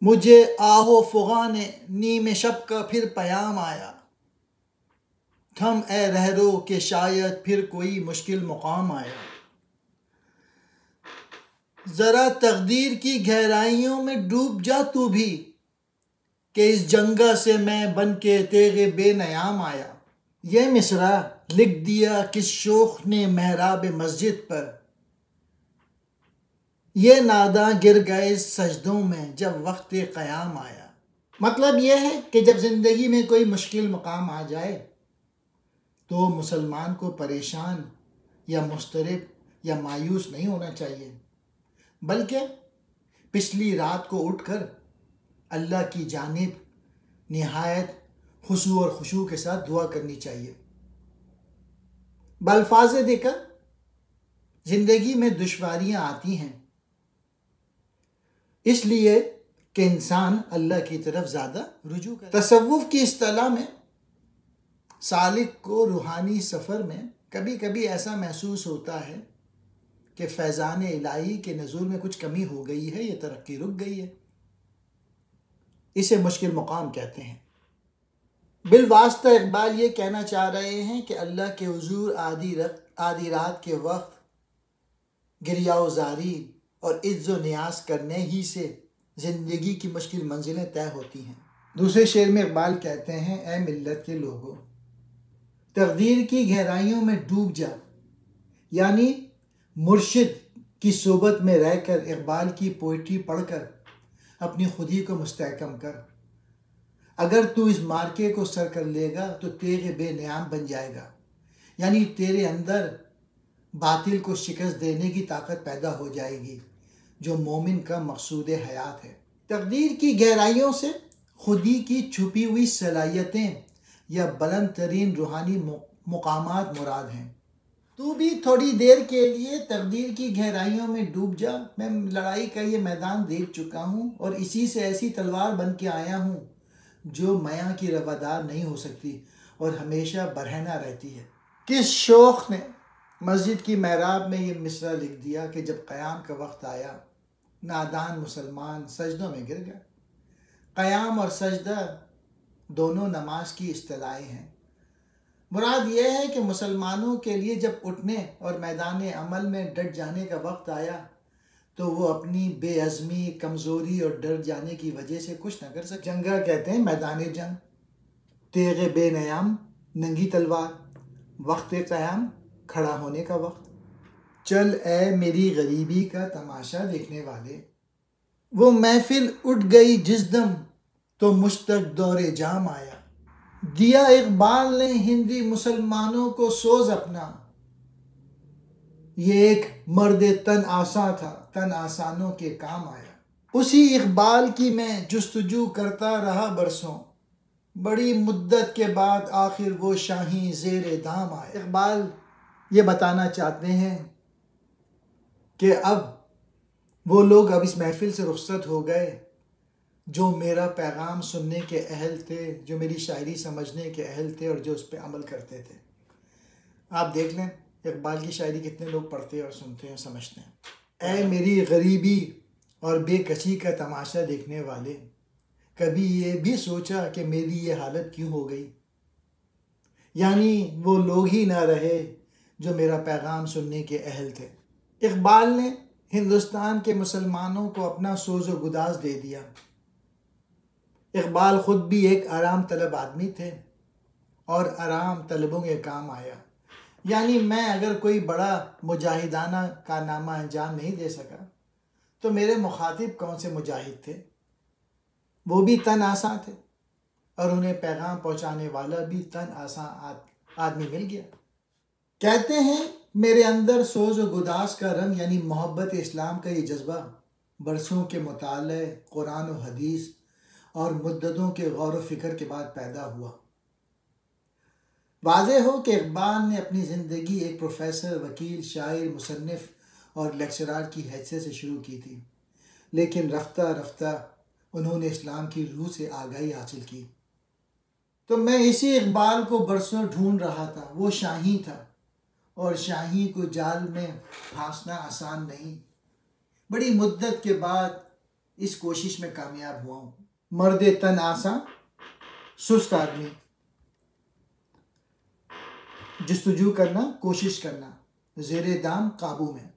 مجھے آہو فغان نیم شب کا پھر پیام آیا، تھم اے رہرو کہ شاید پھر کوئی مشکل مقام آیا۔ ذرا تقدیر کی گہرائیوں میں ڈوب جا تو بھی، کہ اس جنگہ سے میں بن کے تیغ بے نیام آیا۔ یہ مصرع لکھ دیا کس شوخ نے محراب مسجد پر، یہ ناداں گر گئے سجدوں میں جب وقت قیام آیا۔ مطلب یہ ہے کہ جب زندگی میں کوئی مشکل مقام آ جائے تو مسلمان کو پریشان یا مضطرب یا مایوس نہیں ہونا چاہیے، بلکہ پچھلی رات کو اٹھ کر اللہ کی جانب نہایت خضوع اور خشوع کے ساتھ دعا کرنی چاہیے۔ بالفاظ دیگر زندگی میں دشواریاں آتی ہیں اس لیے کہ انسان اللہ کی طرف زیادہ رجوع کرے۔ تصوف کی اصطلاح میں سالک کو روحانی سفر میں کبھی کبھی ایسا محسوس ہوتا ہے کہ فیضان الہی کے نزول میں کچھ کمی ہو گئی ہے یا ترقی رک گئی ہے۔ اسے مشکل مقام کہتے ہیں۔ بالواسطہ اقبال یہ کہنا چاہ رہے ہیں کہ اللہ کے حضور آدھی رات کے وقت گریہ و زاری اور عجز و نیاز کرنے ہی سے زندگی کی مشکل منزلیں طے ہوتی ہیں۔ دوسرے شعر میں اقبال کہتے ہیں، اے ملت کے لوگوں، تقدیر کی گہرائیوں میں ڈوب جا، یعنی مرشد کی صحبت میں رہ کر اقبال کی پوئٹری پڑھ کر اپنی خودی کو مستحکم کر۔ اگر تو اس مارکے کو سر کر لے گا تو تیغ بے نیام بن جائے گا، یعنی تیرے اندر باطل کو شکست دینے کی طاقت پیدا ہو جائے گی، جو مومن کا مقصود حیات ہے۔ تقدیر کی گہرائیوں سے خودی کی چھپی ہوئی صلاحیتیں یا بلند ترین روحانی مقامات مراد ہیں۔ تو بھی تھوڑی دیر کے لیے تقدیر کی گہرائیوں میں ڈوب جا، میں لڑائی کا یہ میدان دیکھ چکا ہوں اور اسی سے ایسی تلوار بن کے آیا ہوں جو میاں کی روادار نہیں ہو سکتی اور ہمیشہ برہنہ رہتی ہے۔ کس شوخ نے مسجد کی محراب میں یہ مصرع لکھ دیا کہ جب قیام کا وقت آیا نادان مسلمان سجدوں میں گر گئے۔ قیام اور سجدہ دونوں نماز کی اصطلاحیں ہیں۔ مراد یہ ہے کہ مسلمانوں کے لیے جب اٹھنے اور میدان عمل میں ڈٹ جانے کا وقت آیا تو وہ اپنی بے عزمی، کمزوری اور ڈر جانے کی وجہ سے کچھ نہ کر سکے۔ جنگہ کہتے ہیں میدان جنگ، تیغ بے نیام ننگی تلوار، وقت قیام کھڑا ہونے کا وقت۔ چل اے میری غریبی کا تماشا دیکھنے والے، وہ محفل اٹھ گئی جس دم تو مجھ تک دور جام آیا۔ دیا اقبال نے ہندی مسلمانوں کو سوز اپنا، یہ ایک مرد تن آساں تھا، تن آسانوں کے کام آیا۔ اسی اقبال کی میں جستجو کرتا رہا برسوں، بڑی مدت کے بعد آخر وہ شاہیں زیر دام آیا۔ اقبال یہ بتانا چاہتے ہیں کہ اب وہ لوگ اب اس محفل سے رخصت ہو گئے جو میرا پیغام سننے کے اہل تھے، جو میری شاعری سمجھنے کے اہل تھے اور جو اس پہ عمل کرتے تھے۔ آپ دیکھ لیں اقبال کی شاعری کتنے لوگ پڑھتے اور سنتے اور سمجھتے ہیں۔ اے میری غریبی اور بے کسی کا تماشا دیکھنے والے، کبھی یہ بھی سوچا کہ میری یہ حالت کیوں ہو گئی؟ یعنی وہ لوگ ہی نہ رہے جو میرا پیغام سننے کے اہل تھے۔ اقبال نے ہندوستان کے مسلمانوں کو اپنا سوز و گداز دے دیا۔ اقبال خود بھی ایک آرام طلب آدمی تھے اور آرام طلبوں کے کام آیا۔ یعنی میں اگر کوئی بڑا مجاہدانہ کارنامہ انجام نہیں دے سکا تو میرے مخاطب کون سے مجاہد تھے؟ وہ بھی تن آساں تھے اور انہیں پیغام پہنچانے والا بھی تن آساں آدمی مل گیا۔ کہتے ہیں میرے اندر سوز و گداز کا رنگ یعنی محبت اسلام کا یہ جذبہ برسوں کے مطالعے قرآن و حدیث اور مدتوں کے غور و فکر کے بعد پیدا ہوا۔ واضح ہو کہ اقبال نے اپنی زندگی ایک پروفیسر، وکیل، شاعر، مصنف اور لیکچرار کی حیثیت سے شروع کی تھی، لیکن رفتہ رفتہ انہوں نے اسلام کی روح سے آگاہی حاصل کی۔ تو میں اسی اقبال کو برسوں ڈھونڈ رہا تھا۔ وہ شاہیں تھا اور شاہیں کو جال میں پھانسنا آسان نہیں۔ بڑی مدت کے بعد اس کوشش میں کامیاب ہوا ہوں۔ مرد تن آساں سست آدمی، جستجو کرنا، کوشش کرنا، زیر دام قابو میں۔